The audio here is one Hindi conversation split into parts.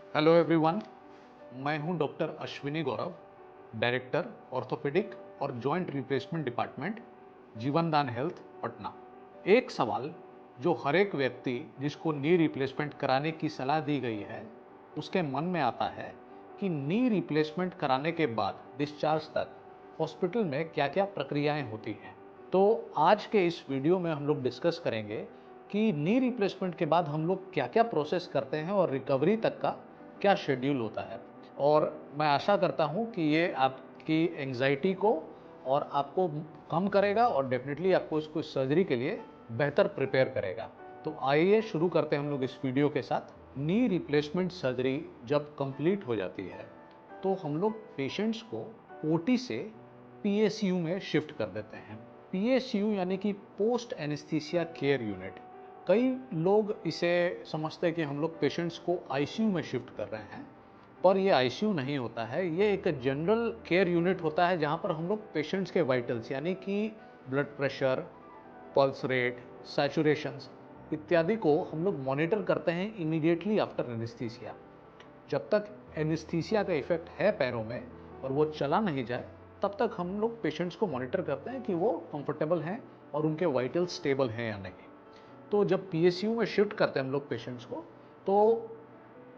हेलो एवरीवन, मैं हूं डॉक्टर अश्विनी गौरव, डायरेक्टर ऑर्थोपेडिक और जॉइंट रिप्लेसमेंट डिपार्टमेंट, जीवन दान हेल्थ, पटना। एक सवाल जो हर एक व्यक्ति जिसको नी रिप्लेसमेंट कराने की सलाह दी गई है उसके मन में आता है कि नी रिप्लेसमेंट कराने के बाद डिस्चार्ज तक हॉस्पिटल में क्या क्या प्रक्रियाएं होती हैं। तो आज के इस वीडियो में हम लोग डिस्कस करेंगे कि नी रिप्लेसमेंट के बाद हम लोग क्या क्या प्रोसेस करते हैं और रिकवरी तक का क्या शेड्यूल होता है। और मैं आशा करता हूँ कि ये आपकी एंजाइटी को और आपको कम करेगा और डेफिनेटली आपको इसको सर्जरी के लिए बेहतर प्रिपेयर करेगा। तो आइए शुरू करते हैं हम लोग इस वीडियो के साथ। नी रिप्लेसमेंट सर्जरी जब कंप्लीट हो जाती है तो हम लोग पेशेंट्स को ओटी से पीएसयू में शिफ्ट कर देते हैं। पीएसयू यानी कि पोस्ट एनेस्थीसिया केयर यूनिट। कई लोग इसे समझते हैं कि हम लोग पेशेंट्स को आईसीयू में शिफ्ट कर रहे हैं, पर ये आईसीयू नहीं होता है। ये एक जनरल केयर यूनिट होता है जहाँ पर हम लोग पेशेंट्स के वाइटल्स यानी कि ब्लड प्रेशर, पल्स रेट, सैचुरेशंस इत्यादि को हम लोग मॉनिटर करते हैं इमीडिएटली आफ्टर एनेस्थीसिया। जब तक एनेस्थीसिया का इफेक्ट है पैरों में और वो चला नहीं जाए, तब तक हम लोग पेशेंट्स को मॉनिटर करते हैं कि वो कंफर्टेबल हैं और उनके वाइटल्स स्टेबल हैं या नहीं। तो जब पीएसयू में शिफ्ट करते हैं हम लोग पेशेंट्स को, तो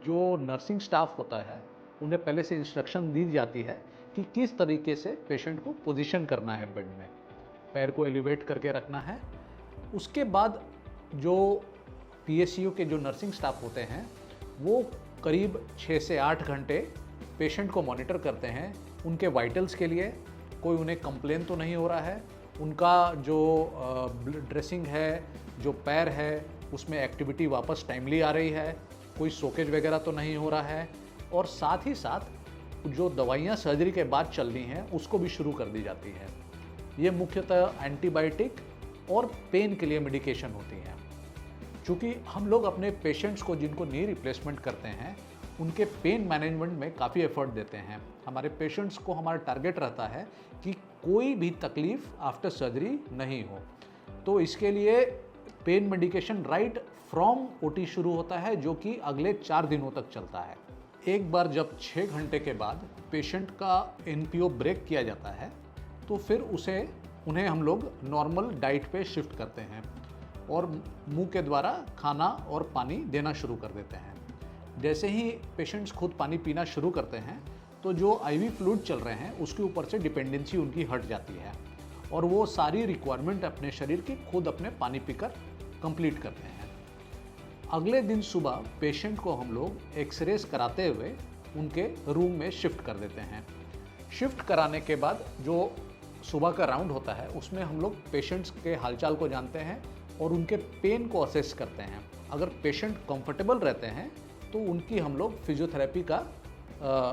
जो नर्सिंग स्टाफ होता है उन्हें पहले से इंस्ट्रक्शन दी जाती है कि किस तरीके से पेशेंट को पोजीशन करना है बेड में, पैर को एलिवेट करके रखना है। उसके बाद जो पीएसयू के जो नर्सिंग स्टाफ होते हैं वो करीब 6 से 8 घंटे पेशेंट को मॉनिटर करते हैं उनके वाइटल्स के लिए, कोई उन्हें कंप्लेन तो नहीं हो रहा है, उनका जो ड्रेसिंग है, जो पैर है उसमें एक्टिविटी वापस टाइमली आ रही है, कोई सोकेज वगैरह तो नहीं हो रहा है, और साथ ही साथ जो दवाइयाँ सर्जरी के बाद चलनी हैं उसको भी शुरू कर दी जाती है। ये मुख्यतः एंटीबायोटिक और पेन के लिए मेडिकेशन होती हैं। चूँकि हम लोग अपने पेशेंट्स को जिनको नी रिप्लेसमेंट करते हैं उनके पेन मैनेजमेंट में काफ़ी एफर्ट देते हैं। हमारे पेशेंट्स को हमारा टारगेट रहता है कि कोई भी तकलीफ़ आफ्टर सर्जरी नहीं हो। तो इसके लिए pain medication right from OT शुरू होता है, जो कि अगले 4 दिनों तक चलता है। एक बार जब 6 घंटे के बाद पेशेंट का एनपीओ ब्रेक किया जाता है तो फिर उन्हें हम लोग नॉर्मल डाइट पे शिफ्ट करते हैं और मुंह के द्वारा खाना और पानी देना शुरू कर देते हैं। जैसे ही पेशेंट्स खुद पानी पीना शुरू करते हैं तो जो आईवी फ्लूइड चल रहे हैं उसके ऊपर से डिपेंडेंसी उनकी हट जाती है और वो सारी रिक्वायरमेंट अपने शरीर की खुद अपने पानी पीकर कंप्लीट करते हैं। अगले दिन सुबह पेशेंट को हम लोग एक्सरेज कराते हुए उनके रूम में शिफ्ट कर देते हैं। शिफ्ट कराने के बाद जो सुबह का राउंड होता है उसमें हम लोग पेशेंट्स के हालचाल को जानते हैं और उनके पेन को असेस करते हैं। अगर पेशेंट कंफर्टेबल रहते हैं तो उनकी हम लोग फिजियोथेरेपी का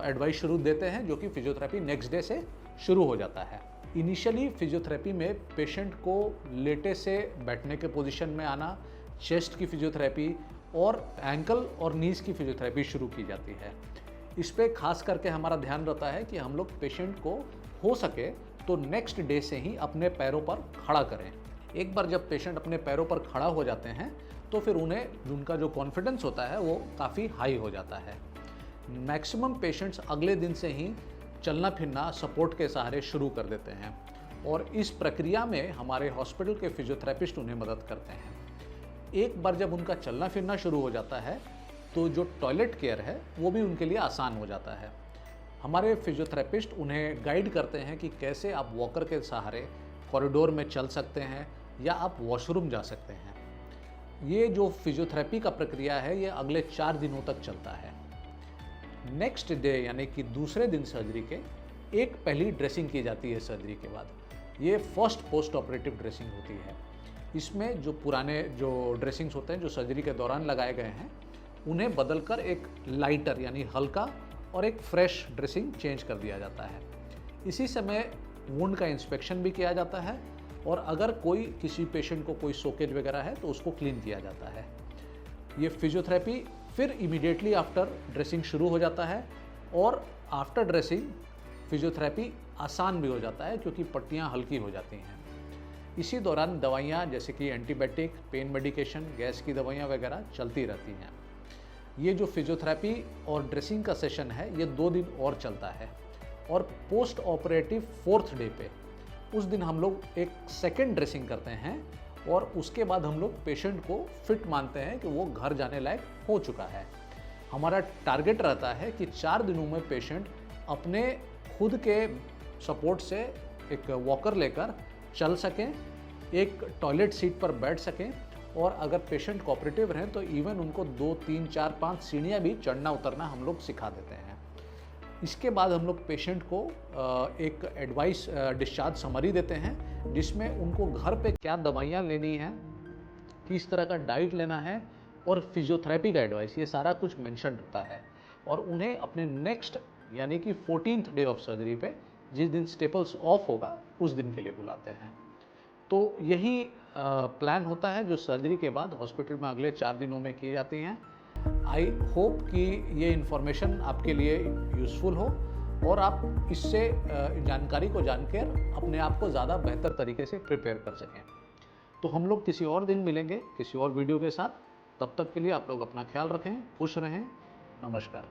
एडवाइस शुरू देते हैं, जो कि फिजियोथेरेपी नेक्स्ट डे से शुरू हो जाता है। इनिशियली फिजियोथेरेपी में पेशेंट को लेटे से बैठने के पोजीशन में आना, चेस्ट की फिजियोथेरेपी और एंकल और नीज की फिजियोथेरेपी शुरू की जाती है। इस पे खास करके हमारा ध्यान रहता है कि हम लोग पेशेंट को हो सके तो नेक्स्ट डे से ही अपने पैरों पर खड़ा करें। एक बार जब पेशेंट अपने पैरों पर खड़ा हो जाते हैं तो फिर उन्हें उनका जो कॉन्फिडेंस होता है वो काफ़ी हाई हो जाता है। मैक्सिमम पेशेंट्स अगले दिन से ही चलना फिरना सपोर्ट के सहारे शुरू कर देते हैं और इस प्रक्रिया में हमारे हॉस्पिटल के फिजियोथेरेपिस्ट उन्हें मदद करते हैं। एक बार जब उनका चलना फिरना शुरू हो जाता है तो जो टॉयलेट केयर है वो भी उनके लिए आसान हो जाता है। हमारे फिजियोथेरेपिस्ट उन्हें गाइड करते हैं कि कैसे आप वॉकर के सहारे कॉरिडोर में चल सकते हैं या आप वॉशरूम जा सकते हैं। ये जो फिजियोथेरेपी का प्रक्रिया है ये अगले 4 दिनों तक चलता है। नेक्स्ट डे यानी कि दूसरे दिन सर्जरी के एक पहली ड्रेसिंग की जाती है सर्जरी के बाद। ये फर्स्ट पोस्ट ऑपरेटिव ड्रेसिंग होती है। इसमें जो पुराने जो ड्रेसिंग्स होते हैं जो सर्जरी के दौरान लगाए गए हैं उन्हें बदलकर एक लाइटर यानी हल्का और एक फ्रेश ड्रेसिंग चेंज कर दिया जाता है। इसी समय वुंड का इंस्पेक्शन भी किया जाता है और अगर कोई किसी पेशेंट को कोई सोकेज वगैरह है तो उसको क्लीन किया जाता है। ये फिजियोथेरेपी फिर इमीडिएटली आफ्टर ड्रेसिंग शुरू हो जाता है और आफ्टर ड्रेसिंग फिजियोथेरेपी आसान भी हो जाता है क्योंकि पट्टियाँ हल्की हो जाती हैं। इसी दौरान दवाइयाँ जैसे कि एंटीबायोटिक, पेन मेडिकेशन, गैस की दवाइयाँ वगैरह चलती रहती हैं। ये जो फिजियोथेरेपी और ड्रेसिंग का सेशन है ये 2 दिन और चलता है, और पोस्ट ऑपरेटिव 4th डे पे उस दिन हम लोग एक सेकेंड ड्रेसिंग करते हैं, और उसके बाद हम लोग पेशेंट को फिट मानते हैं कि वो घर जाने लायक हो चुका है। हमारा टारगेट रहता है कि 4 दिनों में पेशेंट अपने खुद के सपोर्ट से एक वॉकर लेकर चल सकें, एक टॉयलेट सीट पर बैठ सकें, और अगर पेशेंट कोऑपरेटिव रहें तो इवन उनको 2, 3, 4, 5 सीढ़ियाँ भी चढ़ना उतरना हम लोग सिखा देते हैं। इसके बाद हम लोग पेशेंट को एक एडवाइस डिस्चार्ज समरी देते हैं, जिसमें उनको घर पे क्या दवाइयाँ लेनी है, किस तरह का डाइट लेना है, और फिजियोथेरेपी का एडवाइस, ये सारा कुछ मेंशन रहता है। और उन्हें अपने नेक्स्ट यानी कि 14th डे ऑफ सर्जरी पे, जिस दिन स्टेपल्स ऑफ होगा, उस दिन के लिए बुलाते हैं। तो यही प्लान होता है जो सर्जरी के बाद हॉस्पिटल में अगले 4 दिनों में की जाती हैं। आई होप कि ये इन्फॉर्मेशन आपके लिए यूज़फुल हो, और आप इससे जानकारी को जानकर अपने आप को ज़्यादा बेहतर तरीके से प्रिपेयर कर सकें। तो हम लोग किसी और दिन मिलेंगे किसी और वीडियो के साथ। तब तक के लिए आप लोग अपना ख्याल रखें, खुश रहें। नमस्कार।